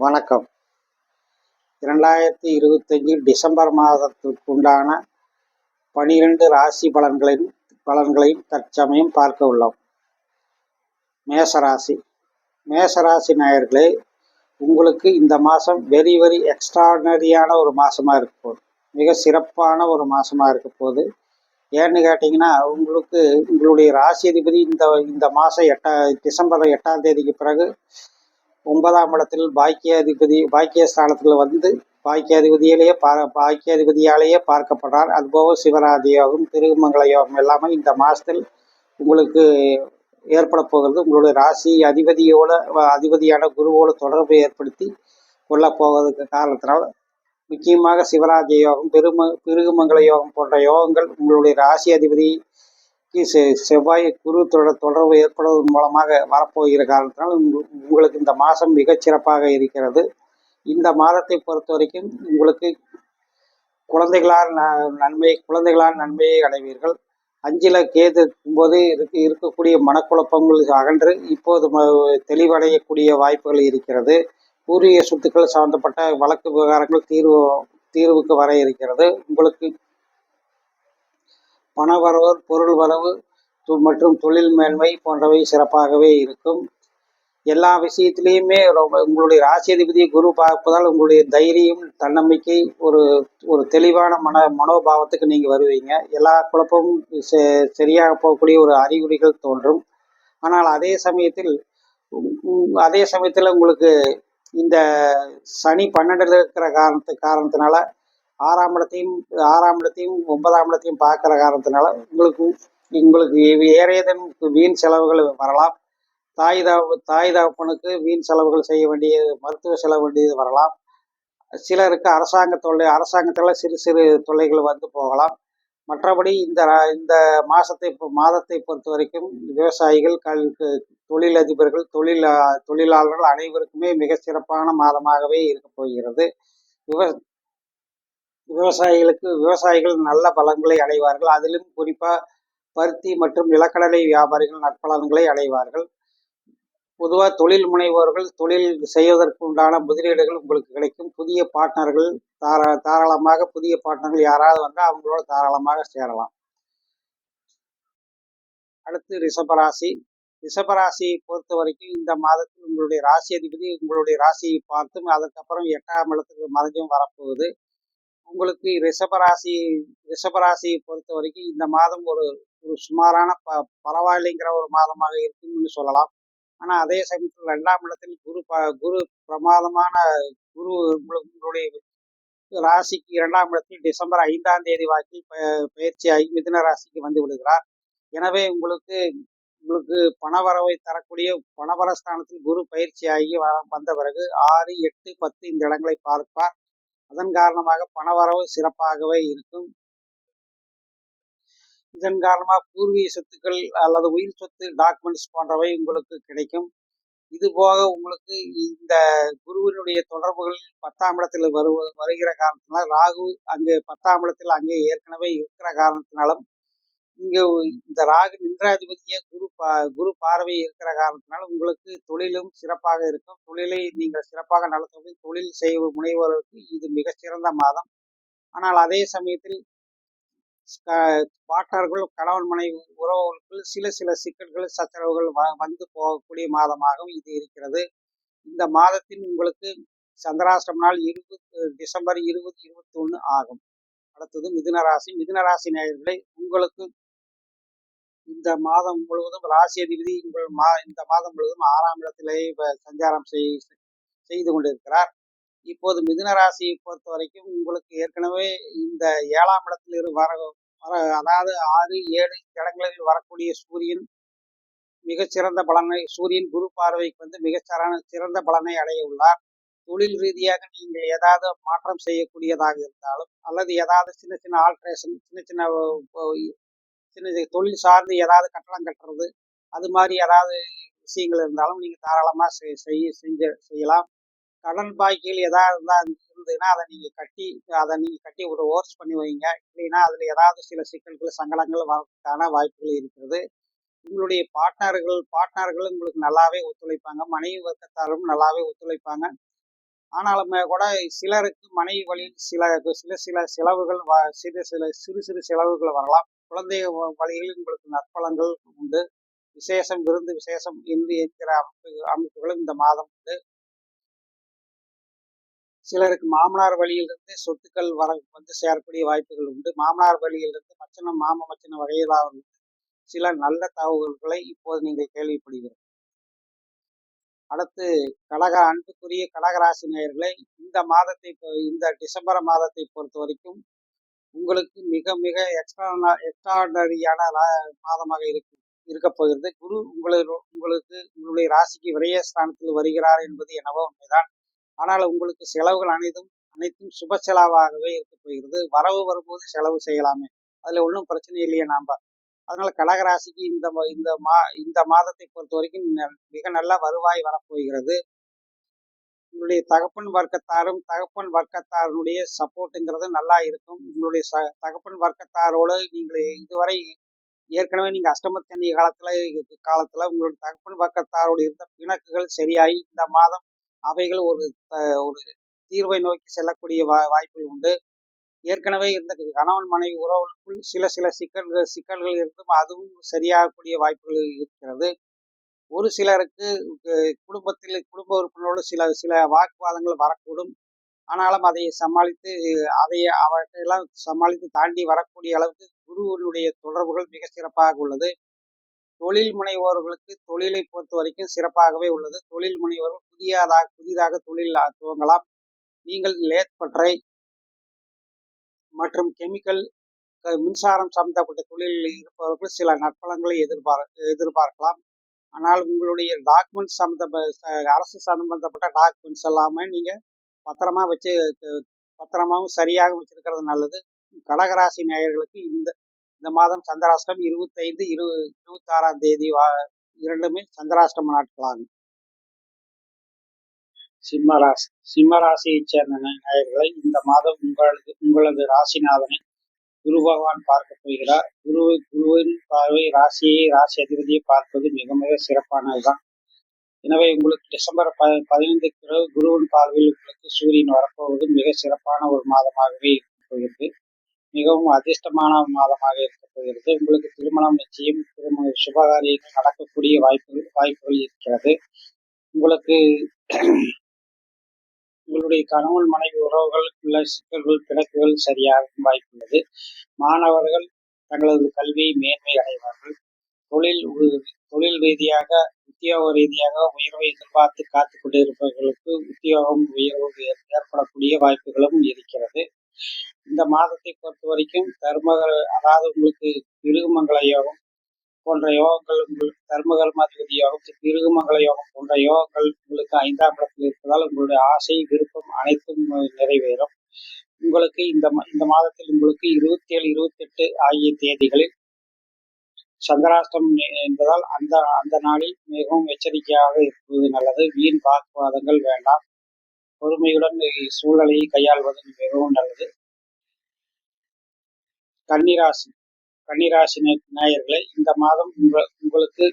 வணக்கம். 2025 டிசம்பர் மாதத்திற்குண்டான 12 ராசி பலன்களையும் தற்சமயம் பார்க்க உள்ளோம். மேசராசி. மேசராசி நேயர்களே, உங்களுக்கு இந்த மாதம் வெரி எக்ஸ்ட்ராடனரியான ஒரு மாதமாக இருக்க போகுது. மிக சிறப்பான ஒரு மாதமாக இருக்க போகுது. ஏன்னு கேட்டிங்கன்னா, உங்களுடைய ராசி அதிபதி இந்த மாதம் டிசம்பர் 8ஆம் தேதிக்கு பிறகு 9ஆம் இடத்தில் பாக்கியஸ்தானத்தில் வந்து பாக்கியாதிபதியாலேயே பார்க்கப்படுறார். அதுபோக சிவராஜ யோகம், திருமங்கல யோகம் எல்லாமே இந்த மாதத்தில் உங்களுக்கு ஏற்பட போகிறது. உங்களுடைய ராசி அதிபதியான குருவோடு தொடர்பை ஏற்படுத்தி கொள்ளப் போவதற்கு காரணத்தினால் முக்கியமாக சிவராஜ யோகம், பிருகுமங்கல யோகம் போன்ற யோகங்கள் உங்களுடைய ராசி அதிபதி செவ்வாய் குரு தொடர்பு ஏற்படுவதன் மூலமாக வரப்போகிற காரணத்தினால் உங்களுக்கு இந்த மாதம் மிகச்சிறப்பாக இருக்கிறது. இந்த மாதத்தை பொறுத்த வரைக்கும் உங்களுக்கு குழந்தைகளால் நன்மையை அடைவீர்கள். 5ல் கேது போது இருக்கக்கூடிய மனக்குழப்பங்கள் அகன்று இப்போது தெளிவடையக்கூடிய வாய்ப்புகள் இருக்கிறது. பூர்வீக சொத்துக்கள் சம்பந்தப்பட்ட வழக்கு விவகாரங்கள் தீர்வுக்கு வர இருக்கிறது. உங்களுக்கு பணவரவு, பொருள் வரவு மற்றும் தொழில் மேன்மை போன்றவை சிறப்பாகவே இருக்கும். எல்லா விஷயத்திலையுமே உங்களுடைய ராசி அதிபதியை குரு பார்ப்பதால் உங்களுடைய தைரியம், தன்னம்பிக்கை, ஒரு தெளிவான மனோபாவத்துக்கு நீங்கள் வருவீங்க. எல்லா குழப்பமும் சரியாக போகக்கூடிய ஒரு அறிகுறிகள் தோன்றும். ஆனால் அதே சமயத்தில் உங்களுக்கு இந்த சனி 12ல் இருக்கிற காரணத்தினால 6ஆம் இடத்தையும் 9ஆம் இடத்தையும் பார்க்குற காரணத்தினால உங்களுக்கு ஏதேனும் வீண் செலவுகள் வரலாம். தாய் தகப்பனுக்கு வீண் செலவுகள் செய்ய வேண்டிய, மருத்துவ செலவு வேண்டியது வரலாம். சிலருக்கு அரசாங்கத்தில் சிறு சிறு தொல்லைகள் வந்து போகலாம். மற்றபடி இந்த மாதத்தை பொறுத்த வரைக்கும் விவசாயிகள், தொழிலதிபர்கள், தொழிலாளர்கள் அனைவருக்குமே மிக சிறப்பான மாதமாகவே இருக்க போகிறது. விவசாயிகள் நல்ல பலன்களை அடைவார்கள். அதிலும் குறிப்பாக பருத்தி மற்றும் நிலக்கடலை வியாபாரிகள் நற்பலன்களை அடைவார்கள். பொதுவாக தொழில் முனைவோர்கள் தொழில் செய்வதற்கு உண்டான முதலீடுகள் உங்களுக்கு கிடைக்கும். புதிய பார்ட்னர்கள் தாராளமாக புதிய பார்ட்னர்கள் யாராவது வந்தால் அவங்களோட தாராளமாக சேரலாம். அடுத்து ரிஷபராசியை பொறுத்த வரைக்கும் இந்த மாதத்தில் உங்களுடைய ராசி அதிபதி உங்களுடைய ராசியை பார்த்தும் அதுக்கப்புறம் 8ஆம் இடத்துக்கு மறைஞ்சும் வரப்போகுது. உங்களுக்கு ரிஷபராசியை பொறுத்த வரைக்கும் இந்த மாதம் ஒரு சுமாரான பரவாயில்லைங்கிற ஒரு மாதமாக இருக்கும்னு சொல்லலாம். ஆனால் அதே சமயத்தில் 2ஆம் இடத்தில் குரு பிரமாதமான குரு உங்களுடைய ராசிக்கு 2ஆம் இடத்தில் டிசம்பர் 5ஆம் தேதி வாக்கில் பயிற்சியாகி மிதுன ராசிக்கு வந்து விடுகிறார். எனவே உங்களுக்கு பணவரவை தரக்கூடிய பணவரஸ்தானத்தில் குரு பயிற்சியாகி வந்த பிறகு 6, 8, 10 இந்த இடங்களை பார்ப்பார். அதன் காரணமாக பணவரவு சிறப்பாகவே இருக்கும். இதன் காரணமாக பூர்வீக சொத்துக்கள் அல்லது உயிர் சொத்து டாக்குமெண்ட்ஸ் போன்றவை உங்களுக்கு கிடைக்கும். இது போக உங்களுக்கு இந்த குருவினுடைய தொடர்புகள் 10ஆம் இடத்தில் வருகிற காரணத்தினால் ராகு அங்கே 10ஆம் இடத்தில் அங்கே ஏற்கனவே இருக்கிற காரணத்தினாலும் இங்கே இந்த ராகு நின்றாதிபதியே குரு பார்வை இருக்கிற காரணத்தினால உங்களுக்கு தொழிலும் சிறப்பாக இருக்கும். தொழிலை நீங்கள் சிறப்பாக நடத்துவது தொழில் செய்ய முனைவோருக்கு இது மிகச்சிறந்த மாதம். ஆனால் அதே சமயத்தில் பார்ட்னர்கள், கணவன் மனைவி உறவுகளுக்குள் சில சிக்கல்கள், சச்சரவுகள் வந்து போகக்கூடிய மாதமாகவும் இது இருக்கிறது. இந்த மாதத்தில் உங்களுக்கு சந்திராஷ்டம நாள் டிசம்பர் 20-21 ஆகும். அடுத்தது மிதுனராசி நேயர்களை, உங்களுக்கு இந்த மாதம் முழுவதும் ராசி அதிபதி இந்த மாதம் முழுவதும் 6ஆம் இடத்திலேயே சஞ்சாரம் செய்து கொண்டிருக்கிறார். இப்போது மிதுன ராசியை பொறுத்த வரைக்கும் உங்களுக்கு ஏற்கனவே இந்த 7ஆம் இடத்தில் அதாவது 6, 7 இடங்களில் வரக்கூடிய சூரியன் மிகச்சிறந்த பலனை, சூரியன் குரு பார்வைக்கு வந்து சிறந்த பலனை அடைய உள்ளார். தொழில் ரீதியாக நீங்கள் ஏதாவது மாற்றம் செய்யக்கூடியதாக இருந்தாலும் அல்லது ஏதாவது சின்ன ஆல்ட்ரேஷன், சின்ன தொழில் சார்ந்து ஏதாவது கட்டடம் கட்டுறது, அது மாதிரி ஏதாவது விஷயங்கள் இருந்தாலும் நீங்கள் தாராளமாக செய்யலாம். கடன் பாக்கிகள் ஏதாவது இருந்ததுன்னா அதை நீங்கள் கட்டி ஒரு ஓர்ஸ் பண்ணி வைங்க. இல்லைன்னா அதில் ஏதாவது சில சிக்கல்கள், சங்கடங்கள் வரதுக்கான வாய்ப்புகள் இருக்கிறது. உங்களுடைய பார்ட்னர்கள் உங்களுக்கு நல்லாவே ஒத்துழைப்பாங்க. மனைவி வர்க்கத்தாரும் நல்லாவே ஒத்துழைப்பாங்க. ஆனாலுமே கூட சிலருக்கு மனைவி வழியில் சில சில சில செலவுகள் சிறு சிறு செலவுகள் வரலாம். குழந்தை வழியில் உங்களுக்கு நற்பலன்கள் உண்டு. விசேஷம், விருந்து விசேஷம் என்று என்கிற அமைப்புகளும் இந்த மாதம் உண்டு. சிலருக்கு மாமனார் வழியிலிருந்து சொத்துக்கள் வந்து சேரக்கூடிய வாய்ப்புகள் உண்டு. மாமனார் வழியிலிருந்து மச்சனம், மச்சன வகையிலான சில நல்ல தகவல்களை இப்போது நீங்கள் கேள்விப்படுகிறீர்கள். அடுத்து அன்புக்குரிய கடகராசி நேயர்களை, இந்த டிசம்பர் மாதத்தை பொறுத்த வரைக்கும் உங்களுக்கு மிக மிக எக்ஸ்ட்ராடனரியான மாதமாக இருக்க போகிறது. குரு உங்களுக்கு உங்களுடைய ராசிக்கு விரயஸ்தானத்தில் வருகிறார் என்பது என்னவோ உண்மைதான். ஆனால் உங்களுக்கு செலவுகள் அனைத்தும் சுப செலவாகவே இருக்க போகிறது. வரவு வரும்போது செலவு செய்யலாமே, அதுல ஒன்றும் பிரச்சனை இல்லையே நாம. அதனால கடகராசிக்கு இந்த மாதத்தை பொறுத்த வரைக்கும் மிக நல்ல வருவாய் வரப்போகிறது. உங்களுடைய தகப்பன் வர்க்கத்தாருடைய சப்போர்ட்டுங்கிறது நல்லா இருக்கும். உங்களுடைய தகப்பன் வர்க்கத்தாரோடு நீங்கள் இதுவரை ஏற்கனவே நீங்க அஷ்டமத்தனி காலத்துல உங்களுடைய தகப்பன் வர்க்கத்தாரோடு இருந்த பிணக்குகள் சரியாகி இந்த மாதம் அவைகள் ஒரு தீர்வை நோக்கி செல்லக்கூடிய வாய்ப்புகள் உண்டு. ஏற்கனவே இருந்த கணவன் மனைவி உறவுகளுக்குள் சில சிக்கல்கள் இருந்தும் அதுவும் சரியாகக்கூடிய வாய்ப்புகள் இருக்கிறது. ஒரு சிலருக்கு குடும்ப உறுப்பினரோடு சில வாக்குவாதங்கள் வரக்கூடும். ஆனாலும் அவற்றையெல்லாம் சமாளித்து தாண்டி வரக்கூடிய அளவுக்கு குருவினுடைய தொடர்புகள் மிக சிறப்பாக உள்ளது. தொழில் முனைவோர்களுக்கு தொழிலை பொறுத்த வரைக்கும் சிறப்பாகவே உள்ளது. தொழில் முனைவோர்கள் புதிதாக தொழில் துவங்கலாம். நீங்கள் லேத் பட்டறை மற்றும் கெமிக்கல் மின்சாரம் சம்பந்தப்பட்ட தொழிலில் இருப்பவர்கள் சில நற்பலன்களை எதிர்பார்க்கலாம். ஆனால் உங்களுடைய டாக்குமெண்ட்ஸ் அரசு சம்பந்தப்பட்ட டாக்குமெண்ட்ஸ் எல்லாமே நீங்க பத்திரமாவும் சரியாக வச்சிருக்கிறது நல்லது. கடகராசி நேயர்களுக்கு இந்த மாதம் சந்திராஷ்டம் 25, 26ஆம் தேதி இரண்டுமே சந்திராஷ்டம நாட்களாகும். சிம்ம ராசியை சேர்ந்த நேயர்களை இந்த மாதம் உங்களது ராசிநாதனை குரு பகவான் பார்க்க போகிறார். குருவின் பார்வை ராசி அதிபதியை பார்ப்பது மிக மிக சிறப்பானதுதான். எனவே உங்களுக்கு டிசம்பர் 15 பிறகு குருவின் பார்வையில் உங்களுக்கு சூரியன் வரப்போவது மிக சிறப்பான ஒரு மாதமாகவே இருக்க போகிறது. மிகவும் அதிர்ஷ்டமான மாதமாக இருக்க போகிறது. உங்களுக்கு திருமணம் நிச்சயம், சுபகாரியங்கள் நடக்கக்கூடிய வாய்ப்புகள் இருக்கிறது. உங்களுக்கு உங்களுடைய கணவன் மனைவி உறவுகளுக்குள்ள சிக்கல்கள் பிணக்குகள் சரியாகும் வாய்ப்புள்ளது. மாணவர்கள் தங்களது கல்வியை மேன்மை அடைவார்கள். தொழில் ரீதியாக உத்தியோக ரீதியாக உயர்வை எதிர்பார்த்து காத்து கொண்டிருப்பவர்களுக்கு உத்தியோகம் உயர்வு ஏற்படக்கூடிய வாய்ப்புகளும் இருக்கிறது. இந்த மாதத்தை பொறுத்த வரைக்கும் அதாவது உங்களுக்கு திருகுமங்கல யோகம் போன்ற யோகங்கள், உங்களுக்கு தர்மகர்மாதிபதி யோகம், திருகுமங்கல யோகம் போன்ற யோகங்கள் உங்களுக்கு 5ஆம் இடத்தில் இருப்பதால் உங்களுடைய ஆசை விருப்பம் அனைத்தும் நிறைவேறும். உங்களுக்கு இந்த மாதத்தில் உங்களுக்கு 27, 28 ஆகிய தேதிகளில் சந்திராஷ்டம் என்பதால் அந்த நாளில் மிகவும் எச்சரிக்கையாக இருப்பது நல்லது. வீண் வாக்குவாதங்கள் வேண்டாம். பொறுமையுடன் சூழலையை கையாள்வது மிகவும் நல்லது. கன்னிராசி நேயர்களை இந்த மாதம் உங்களுக்கு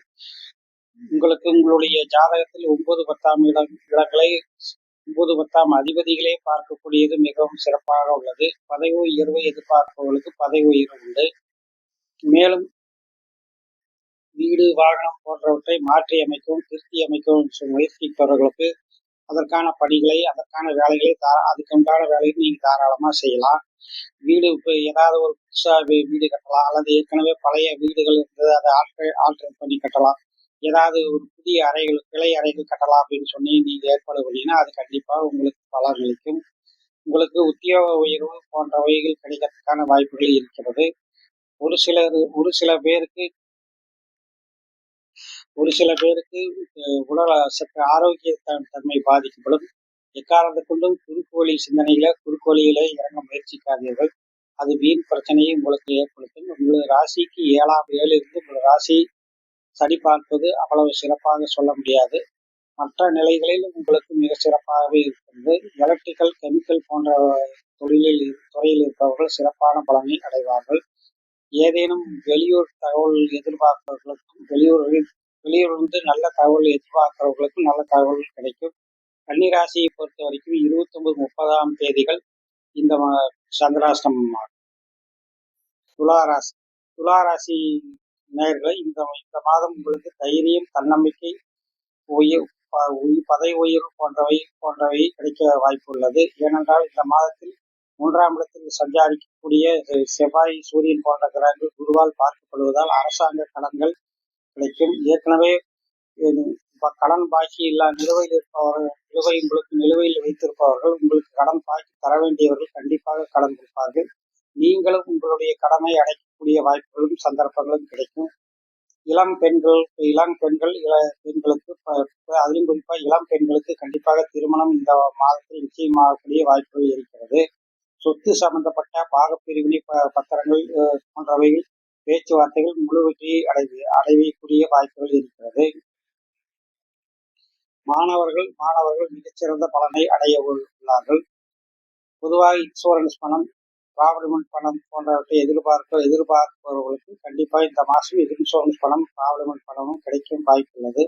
உங்களுடைய ஜாதகத்தில் 9, 10ஆம் இடங்களை 9, 10ஆம் அதிபதிகளே பார்க்கக்கூடியது மிகவும் சிறப்பாக உள்ளது. பதவி உயர்வை எதிர்பார்ப்பவர்களுக்கு பதவி உயர்வு உண்டு. மேலும் வீடு வாகனம் போன்றவற்றை மாற்றி அமைக்கவும் திருத்தி அமைக்கவும் முயற்சிப்பவர்களுக்கு அதற்கான பணிகளை அதற்கான வேலைகளை அதுக்குண்டான வேலையை நீங்கள் தாராளமாக செய்யலாம். வீடு இப்போ ஏதாவது ஒரு புதுசாக வீடு கட்டலாம், அல்லது ஏற்கனவே பழைய வீடுகள் இருந்தது அதை ஆல்ட்ரேட் பண்ணி கட்டலாம். ஏதாவது ஒரு புதிய கிளை அறைகள் கட்டலாம் அப்படின்னு சொல்லி நீங்கள் ஏற்பாடு பண்ணீங்கன்னா அது கண்டிப்பாக உங்களுக்கு பலன் அளிக்கும். உங்களுக்கு உத்தியோக உயர்வு போன்றவைகள் கிடைக்கிறதுக்கான வாய்ப்புகள் இருக்கிறது. ஒரு சில பேருக்கு உடல் சற்று ஆரோக்கிய தன்மை பாதிக்கப்படும். எக்காரணத்தை கொண்டும் குறுக்கு வழியில இறங்க முயற்சிக்காதீர்கள். அது வீண் பிரச்சனையை உங்களுக்கு ஏற்படுத்தும். உங்களது ராசிக்கு 7ஆம் இருந்து உங்களது ராசி சரி பார்ப்பது அவ்வளவு சிறப்பாக சொல்ல முடியாது. மற்ற நிலைகளில் உங்களுக்கு மிக சிறப்பாகவே இருக்கிறது. எலக்ட்ரிக்கல், கெமிக்கல் போன்ற துறையில் இருப்பவர்கள் சிறப்பான பலனை அடைவார்கள். ஏதேனும் வெளியூர் தகவல் எதிர்பார்ப்பவர்களுக்கும் வெளியூரிலிருந்து நல்ல தகவல் எதிர்பார்க்கிறவர்களுக்கும் நல்ல தகவல் கிடைக்கும். கன்னிராசியை பொறுத்த வரைக்கும் 29, 30ஆம் தேதிகள் இந்த சந்திராஷ்டமம். துளாராசி துளாராசி நேயர்களை இந்த இந்த மாதம் உங்களுக்கு தைரியம், தன்னம்பிக்கை, உயிர் பதவி உயர்வு போன்றவை கிடைக்க வாய்ப்பு உள்ளது. ஏனென்றால் இந்த மாதத்தில் 3ஆம் இடத்தில் சஞ்சாரிக்கக்கூடிய செவ்வாய், சூரியன் போன்ற கிரகங்கள் குருவால் பார்க்கப்படுவதால் அரசாங்க கடன்கள் கிடைக்கும். ஏற்கனவே கடன் பாக்கி நிலுவையில் இருப்பவர்கள், நிலுவையில் வைத்திருப்பவர்கள், உங்களுக்கு கடன் பாக்கி தர வேண்டியவர்கள் கண்டிப்பாக கடன் கொடுப்பார்கள். நீங்களும் உங்களுடைய கடமை அடைக்கக்கூடிய வாய்ப்புகளும் சந்தர்ப்பங்களும் கிடைக்கும். இளம் பெண்களுக்கு அதிலும் குறிப்பாக இளம் பெண்களுக்கு கண்டிப்பாக திருமணம் இந்த மாதத்தில் நிச்சயமாகக்கூடிய வாய்ப்புகள் இருக்கிறது. சொத்து சம்பந்தப்பட்ட பாகப்பிரிவினை பத்திரங்கள் போன்றவைகள் பேச்சுவார்த்தைகள் முழு வெற்றியை அடையக்கூடிய வாய்ப்புகள் இருக்கிறது. மாணவர்கள் மிகச்சிறந்த பலனை அடைய உள்ளார்கள். பொதுவாக இன்சூரன்ஸ் பணம், ப்ராவிடமெண்ட் பணம் போன்றவற்றை எதிர்பார்ப்பவர்களுக்கு கண்டிப்பாக இந்த மாதம் இன்சூரன்ஸ் பணம், ப்ராவிடமெண்ட் பணமும் கிடைக்கும் வாய்ப்புள்ளது.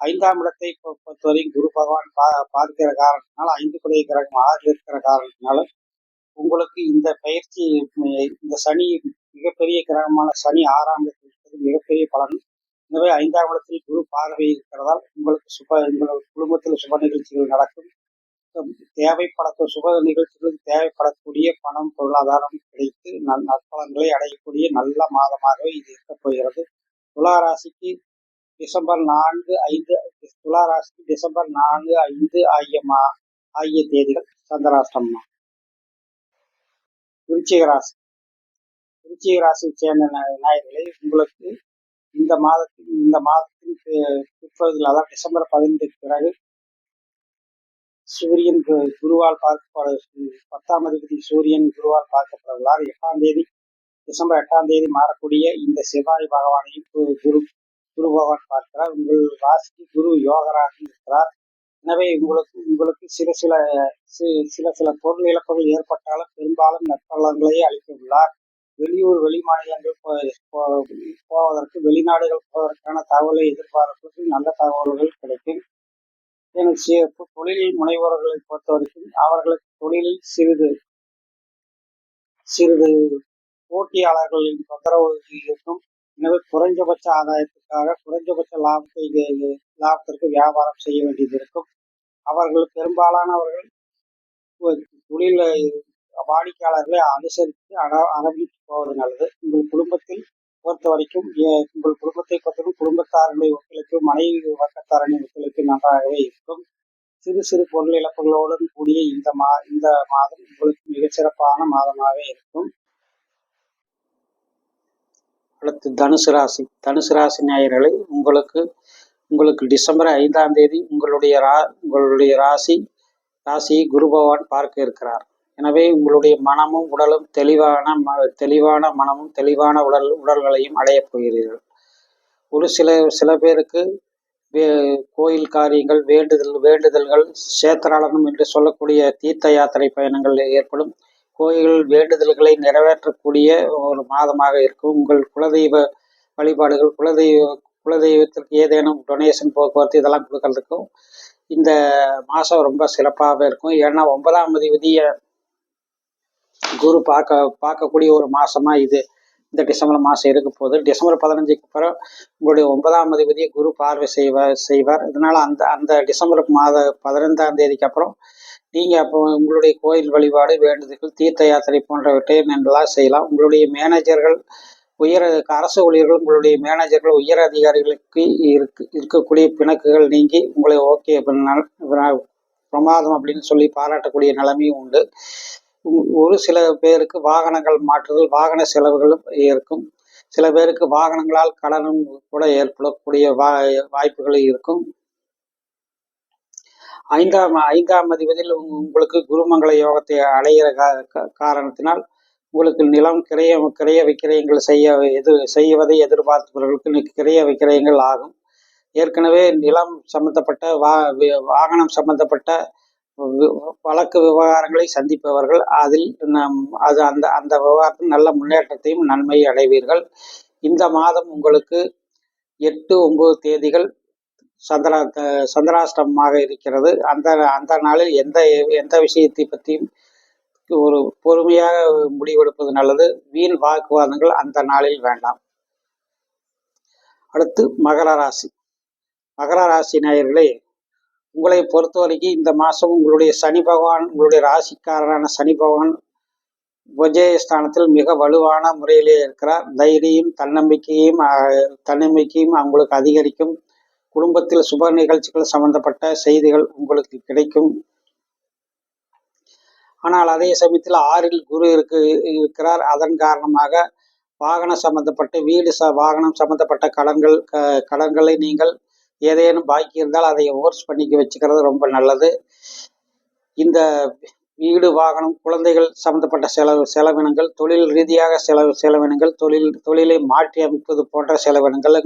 5ஆம் இடத்தை பொறுத்தவரை குரு பகவான் பார்க்கிற காரணத்தினால், 5 குறை கிரகம் 6 இருக்கிற காரணத்தினால உங்களுக்கு இந்த பயிற்சி, இந்த சனி மிகப்பெரிய கிரகமான சனி 6ஆம் இடத்தில் இருக்கிறது மிகப்பெரிய பலன். எனவே 5ஆம் இடத்தில் குரு பார்வை இருக்கிறதால் உங்கள் குடும்பத்தில் சுப நிகழ்ச்சிகள் நடக்கும். சுப நிகழ்ச்சிகளுக்கு தேவைப்படக்கூடிய பணம், பொருளாதாரம் கிடைத்து நற்பலன்களை அடையக்கூடிய நல்ல மாதமாகவே இது இருக்கப் போகிறது. துளாராசிக்கு டிசம்பர் 4, 5 ஆகிய தேதிகள் சந்திராஷ்டமம். விருச்சிக ராசியை சேர்ந்த நாயர்களே, உங்களுக்கு இந்த மாதத்தின் பிற்பகுதியில், அதாவது டிசம்பர் 15 பிறகு சூரியன் குருவால் பார்க்கப்பட 10ஆம் அதிபதி சூரியன் குருவால் பார்க்கப்படுவதால் டிசம்பர் 8ஆம் தேதி மாறக்கூடிய இந்த செவ்வாய் பகவானையும் குரு பகவான் பார்க்கிறார். உங்கள் ராசிக்கு குரு யோகராக இருக்கிறார். எனவே உங்களுக்கு சில பொருள் இழப்புகள் ஏற்பட்டாலும் பெரும்பாலும் நற்பலன்களை அளிக்க உள்ளார். வெளி மாநிலங்கள் போவதற்கு, வெளிநாடுகள் போவதற்கான தகவலை எதிர்பார்ப்பதற்கு நல்ல தகவல்கள் கிடைக்கும். தொழில் முனைவோர்களை பொறுத்த வரைக்கும் அவர்களுக்கு தொழிலில் சிறிது போட்டியாளர்களின் தொந்தரவு இருக்கும். எனவே குறைஞ்சபட்ச ஆதாயத்துக்காக குறைஞ்சபட்ச லாபத்திற்கு வியாபாரம் செய்ய வேண்டியது இருக்கும். பெரும்பாலானவர்கள் தொழில் வாடிக்கையாளர்களை அனுசரித்து அரவணைத்து போவது நல்லது. உங்கள் குடும்பத்தை பொறுத்தவரைக்கும் குடும்பத்தாரர்களை ஒத்துழைப்பு, மனைவி வர்க்கத்தாரனின் ஒத்துழைப்பு நன்றாகவே இருக்கும். சிறு பொருள் இழப்புகளுடன் கூடிய இந்த மாதம் உங்களுக்கு மிகச்சிறப்பான மாதமாக இருக்கும். அடுத்து தனுசு ராசி நேயர்களை, உங்களுக்கு டிசம்பர் 5ஆம் தேதி உங்களுடைய ராசியை குரு பகவான் பார்க்க இருக்கிறார். எனவே உங்களுடைய மனமும் உடலும் தெளிவான மனமும் தெளிவான உடல்களையும் அடையப் போகிறீர்கள். ஒரு சில பேருக்கு கோயில் காரியங்கள், வேண்டுதல்கள், சேத்திராடனம் என்று சொல்லக்கூடிய தீர்த்த யாத்திரை பயணங்கள் ஏற்படும். கோயில் வேண்டுதல்களை நிறைவேற்றக்கூடிய ஒரு மாதமாக இருக்கும். உங்கள் குலதெய்வ வழிபாடுகள், குலதெய்வத்திற்கு ஏதேனும் டொனேஷன், போக்குவரத்து இதெல்லாம் கொடுக்கறதுக்கும் இந்த மாதம் ரொம்ப சிறப்பாக இருக்கும். ஏன்னா 9ஆம் அதிபதியை குரு பார்க்கக்கூடிய ஒரு மாதமா இது இந்த டிசம்பர் மாதம் இருக்க போகுது. டிசம்பர் 15க்கு அப்புறம் உங்களுடைய 9ஆம் அதிபதியை குரு பார்வை செய்வார். இதனால அந்த டிசம்பர் 15ஆம் தேதிக்கு அப்புறம் நீங்கள் அப்போ உங்களுடைய கோயில் வழிபாடு, வேண்டுதல்கள், தீர்த்த யாத்திரை போன்றவற்றை நன்றாக செய்யலாம். உங்களுடைய மேனேஜர்கள், அரசு ஊழியர்கள், உங்களுடைய மேனேஜர்கள், உயர் அதிகாரிகளுக்கு இருக்கக்கூடிய பிணக்குகள் நீங்கி உங்களை ஓகே பிரமாதம் அப்படின்னு சொல்லி பாராட்டக்கூடிய நிலைமையும் உண்டு. ஒரு சில பேருக்கு வாகனங்கள் மாற்றுதல், வாகன செலவுகளும் இருக்கும். சில பேருக்கு வாகனங்களால் கடனும் கூட ஏற்படக்கூடிய வாய்ப்புகள் இருக்கும். 5ஆம் அதிபதியில் உங்களுக்கு குருமங்கள யோகத்தை அடைகிற காரணத்தினால் உங்களுக்கு நிலம் கிரைய விக்கிரயங்கள் செய்வதை எதிர்பார்த்தவர்களுக்கு கிரைய விக்கிரயங்கள் ஆகும். ஏற்கனவே நிலம் சம்பந்தப்பட்ட வாகனம் சம்பந்தப்பட்ட வழக்கு விவகாரங்களை சந்திப்பவர்கள் அந்த விவகாரத்தில் நல்ல முன்னேற்றத்தையும் நன்மையை அடைவீர்கள். இந்த மாதம் உங்களுக்கு 8, 9 தேதிகள் சந்திராஷ்டமமாக இருக்கிறது. அந்த அந்த நாளில் எந்த எந்த விஷயத்தை பற்றியும் ஒரு பொறுமையாக முடிவெடுப்பது நல்லது. வீண் வாக்குவாதங்கள் அந்த நாளில் வேண்டாம். அடுத்து மகர ராசி. மகர ராசி நேயர்களே, உங்களை பொறுத்தவரைக்கும் இந்த மாதம் உங்களுடைய சனி பகவான், உங்களுடைய ராசிக்காரரான சனி பகவான் விஜயஸ்தானத்தில் மிக வலுவான முறையிலே இருக்கிறார். தைரியம், தன்னம்பிக்கையும் உங்களுக்கு அதிகரிக்கும். குடும்பத்தில் சுப நிகழ்ச்சிகள் சம்பந்தப்பட்ட செய்திகள் உங்களுக்கு கிடைக்கும். ஆனால் அதே சமயத்தில் 6ல் குரு இருக்கிறார். அதன் காரணமாக வாகனம் சம்பந்தப்பட்ட வாகனம் சம்பந்தப்பட்ட கடன்களை நீங்கள் ஏதேனும் பாக்கி இருந்தால் அதை ஓர்ஸ் பண்ணிக்க வச்சுக்கிறது ரொம்ப நல்லது. இந்த வீடு, வாகனம், குழந்தைகள் சம்பந்தப்பட்ட செலவினங்கள், தொழில் ரீதியாக செலவினங்கள், தொழிலை மாற்றி அமைப்பது போன்ற செலவினங்கள்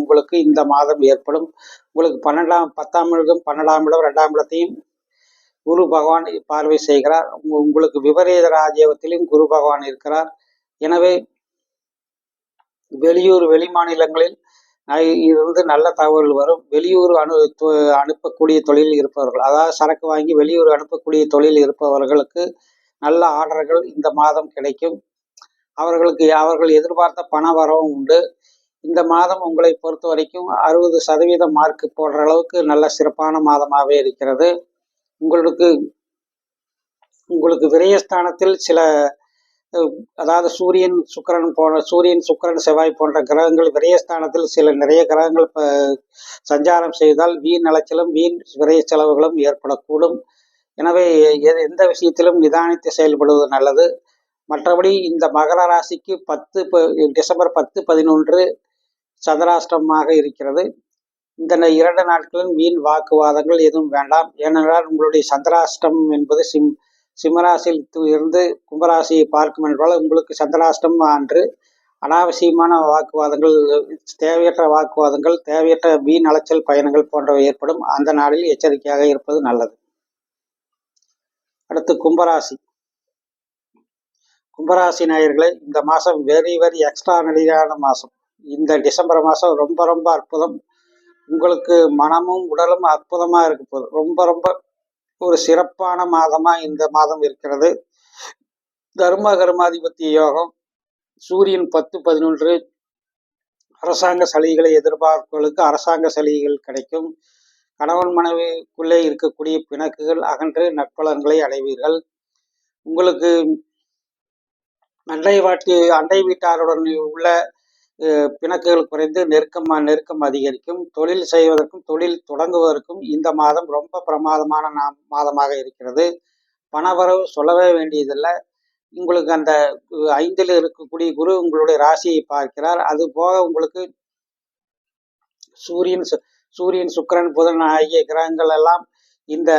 உங்களுக்கு இந்த மாதம் ஏற்படும். உங்களுக்கு 10ஆம் இடம், 12ஆம் இடம், 2ஆம் இடத்தையும் குரு பகவான் பார்வை செய்கிறார். உங்களுக்கு விபரீத ராஜ்யத்திலும் குரு பகவான் இருக்கிறார். எனவே வெளி மாநிலங்களில் இருந்து நல்ல தகவல் வரும். வெளியூர் அனுப்பக்கூடிய தொழில் இருப்பவர்கள், அதாவது சரக்கு வாங்கி வெளியூர் அனுப்பக்கூடிய தொழில் இருப்பவர்களுக்கு நல்ல ஆர்டர்கள் இந்த மாதம் கிடைக்கும். அவர்கள் எதிர்பார்த்த பண வரவும் உண்டு. இந்த மாதம் உங்களை பொறுத்த வரைக்கும் 60% மார்க் போடுற அளவுக்கு நல்ல சிறப்பான மாதமாகவே இருக்கிறது. உங்களுக்கு விரயஸ்தானத்தில் சில, அதாவது சூரியன், சுக்கிரன், செவ்வாய் போன்ற கிரகங்கள் விரயஸ்தானத்தில் நிறைய கிரகங்கள் சஞ்சாரம் செய்தால் வீண் அலைச்சலும் வீண் விரய செலவுகளும் ஏற்படக்கூடும். எனவே எந்த விஷயத்திலும் நிதானித்து செயல்படுவது நல்லது. மற்றபடி இந்த மகர ராசிக்கு டிசம்பர் 10, 11 சந்திராஷ்டமமாக இருக்கிறது. இந்த 2 நாட்களும் வீண் வாக்குவாதங்கள் எதுவும் வேண்டாம். ஏனென்றால் உங்களுடைய சந்திராஷ்டமம் என்பது சிம்மராசியில் இருந்து கும்பராசியை பார்க்கும் என்றால் உங்களுக்கு சந்திராஷ்டம் அன்று அனாவசியமான வாக்குவாதங்கள், தேவையற்ற வீண் அலைச்சல் பயணங்கள் போன்றவை ஏற்படும். அந்த நாளில் எச்சரிக்கையாக இருப்பது நல்லது. அடுத்து கும்பராசி நேயர்களே, இந்த மாதம் வெரி எக்ஸ்ட்ரானரியான மாதம். இந்த டிசம்பர் மாதம் ரொம்ப ரொம்ப அற்புதம். உங்களுக்கு மனமும் உடலும் அற்புதமாக இருக்க போகுது. ரொம்ப ஒரு சிறப்பான மாதமாக இந்த மாதம் இருக்கிறது. கர்மாதிபத்திய யோகம், சூரியன் 10, 11 அரசாங்க சலுகைகளை எதிர்பார்ப்பவர்களுக்கு அரசாங்க சலுகைகள் கிடைக்கும். கணவன் மனைவிக்குள்ளே இருக்கக்கூடிய பிணக்குகள் அகன்று நற்பலன்களை அடைவீர்கள். உங்களுக்கு அண்டை வீட்டாருடன் உள்ள பிணக்குகள் குறைந்து நெருக்கம் அதிகரிக்கும். தொழில் செய்வதற்கும் தொழில் தொடங்குவதற்கும் இந்த மாதம் ரொம்ப பிரமாதமான மாதமாக இருக்கிறது. பணவரவு சொல்லவே வேண்டியதில்லை. உங்களுக்கு அந்த 5ல் இருக்கக்கூடிய குரு உங்களுடைய ராசியை பார்க்கிறார். அது போக உங்களுக்கு சூரியன், சுக்கிரன், புதன் ஆகிய கிரகங்கள் எல்லாம் இந்த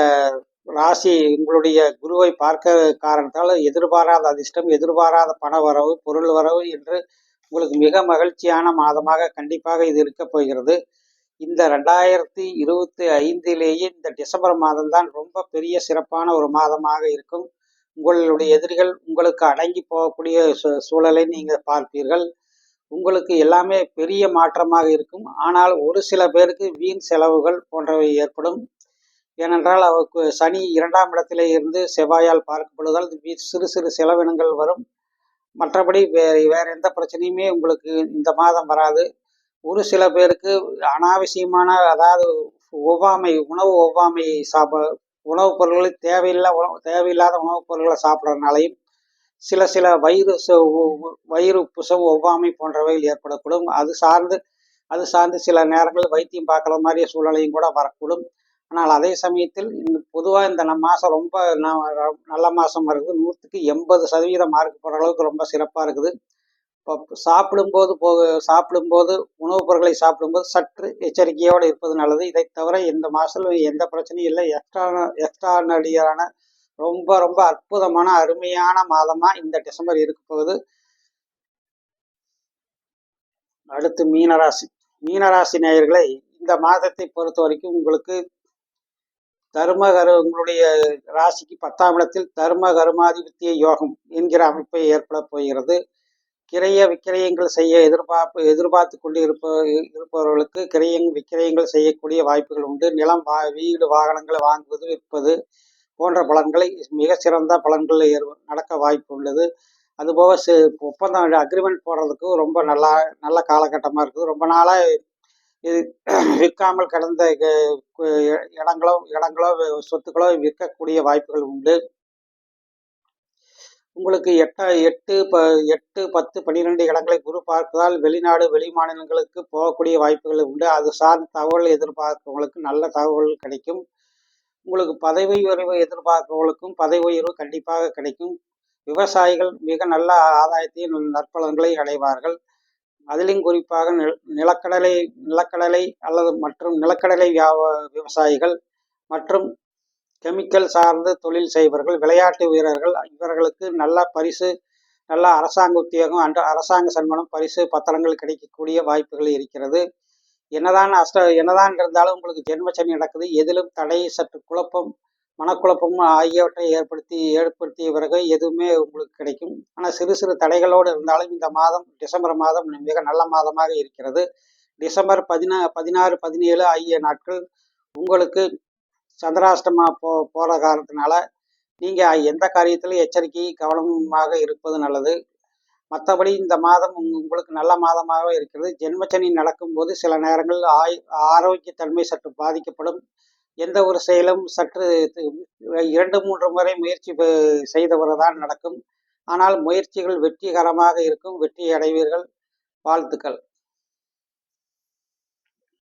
ராசி உங்களுடைய குருவை பார்க்க காரணத்தால் எதிர்பாராத அதிர்ஷ்டம், எதிர்பாராத பண வரவு, பொருள் வரவு என்று உங்களுக்கு மிக மகிழ்ச்சியான மாதமாக கண்டிப்பாக இது இருக்க போகிறது. இந்த 2025லேயே இந்த டிசம்பர் மாதம்தான் ரொம்ப பெரிய சிறப்பான ஒரு மாதமாக இருக்கும். உங்களுடைய எதிரிகள் உங்களுக்கு அடங்கி போகக்கூடிய சூழலை நீங்கள் பார்ப்பீர்கள். உங்களுக்கு எல்லாமே பெரிய மாற்றமாக இருக்கும். ஆனால் ஒரு சில பேருக்கு வீண் செலவுகள் போன்றவை ஏற்படும். ஏனென்றால் அவருக்கு சனி 2ஆம் இடத்திலே இருந்து செவ்வாயால் பார்க்கப்படுவதால் சிறு சிறு செலவினங்கள் வரும். மற்றபடி வேற எந்த பிரச்சனையுமே உங்களுக்கு இந்த மாதம் வராது. ஒரு சில பேருக்கு அனாவசியமான, அதாவது உணவு ஒவ்வாமை உணவுப் பொருட்களை தேவையில்லாத உணவுப் பொருட்களை சாப்பிட்றதுனாலையும் சில வயிறு புசம், ஒவ்வாமை போன்றவைகள் ஏற்படக்கூடும். அது சார்ந்து சில நேரங்களில் வைத்தியம் பார்க்குற மாதிரி சூழ்நிலையும் கூட வரக்கூடும். ஆனால் அதே சமயத்தில் பொதுவாக இந்த மாதம் ரொம்ப நல்ல மாதமாக இருக்குது. 100க்கு 80% மார்க் போடுற அளவுக்கு ரொம்ப சிறப்பாக இருக்குது. இப்போ சாப்பிடும்போது உணவுப் பொருட்களை சாப்பிடும்போது சற்று எச்சரிக்கையோடு இருப்பது நல்லது. இதை தவிர இந்த மாதத்தில் எந்த பிரச்சனையும் இல்லை. எக்ஸ்ட்ரானரியான ரொம்ப அற்புதமான அருமையான மாதமாக இந்த டிசம்பர் இருக்க போகுது. அடுத்து மீனராசி நேயர்களை, இந்த மாதத்தை பொறுத்த வரைக்கும் உங்களுக்கு உங்களுடைய ராசிக்கு 10ஆம் இடத்தில் கர்மாதிபத்திய யோகம் என்கிற அமைப்பை ஏற்பட போகிறது. விக்கிரயங்கள் செய்ய எதிர்பார்த்து கொண்டு இருப்பவர்களுக்கு விக்கிரயங்கள் செய்யக்கூடிய வாய்ப்புகள் உண்டு. நிலம், வீடு, வாகனங்களை வாங்குவது, விற்பது போன்ற பலன்களை மிக சிறந்த பலன்கள் நடக்க வாய்ப்பு உள்ளது. அதுபோக ஒப்பந்தம் அக்ரிமெண்ட் போடுறதுக்கு ரொம்ப நல்ல காலகட்டமாக இருக்குது. ரொம்ப நாளாக இது விற்காமல் கிடந்த இடங்களோ சொத்துக்களோ விற்கக்கூடிய வாய்ப்புகள் உண்டு. உங்களுக்கு 8, 10, 12 இடங்களை குரு பார்ப்பதால் வெளிநாடு, வெளி மாநிலங்களுக்கு போகக்கூடிய வாய்ப்புகள் உண்டு. அது சார்ந்த தகவல் எதிர்பார்க்கிறவங்களுக்கு நல்ல தகவல் கிடைக்கும். உங்களுக்கு பதவி உயர்வு எதிர்பார்க்கிறவங்களுக்கும் பதவி உயர்வு கண்டிப்பாக கிடைக்கும். விவசாயிகள் மிக நல்ல ஆதாயத்தையும் நற்பலன்களை அடைவார்கள். அதிலும் குறிப்பாக நிலக்கடலை அல்லது மற்றும் நிலக்கடலை விவசாயிகள் மற்றும் கெமிக்கல் சார்ந்து தொழில் செய்பவர்கள், விளையாட்டு வீரர்கள், இவர்களுக்கு நல்ல பரிசு, நல்ல அரசாங்க உத்தியோகம், அரசாங்க சன்மானம், பரிசு பத்திரங்கள் கிடைக்கக்கூடிய வாய்ப்புகள் இருக்கிறது. என்னதான் இருந்தாலும் உங்களுக்கு ஜென்மசனி நடக்குது. எதிலும் தடை, சற்று குழப்பம், மனக்குழப்பம் ஆகியவற்றை ஏற்படுத்திய பிறகு எதுவுமே உங்களுக்கு கிடைக்கும். ஆனால் சிறு சிறு தடைகளோடு இருந்தாலும் இந்த மாதம், டிசம்பர் மாதம் மிக நல்ல மாதமாக இருக்கிறது. டிசம்பர் 16, 17 ஆகிய நாட்கள் உங்களுக்கு சந்திராஷ்டமா போகிற காரணத்தினால நீங்கள் எந்த காரியத்திலும் எச்சரிக்கை, கவனமாக இருப்பது நல்லது. மற்றபடி இந்த மாதம் உங்களுக்கு நல்ல மாதமாக இருக்கிறது. ஜென்மசனி நடக்கும்போது சில நேரங்களில் ஆரோக்கியத்தன்மை சற்று பாதிக்கப்படும். எந்த ஒரு செயலும் சற்று 2, 3 முறை முயற்சி செய்தவரை தான் நடக்கும். ஆனால் முயற்சிகள் வெற்றிகரமாக இருக்கும். வெற்றி அடைவீர்கள். வாழ்த்துக்கள்.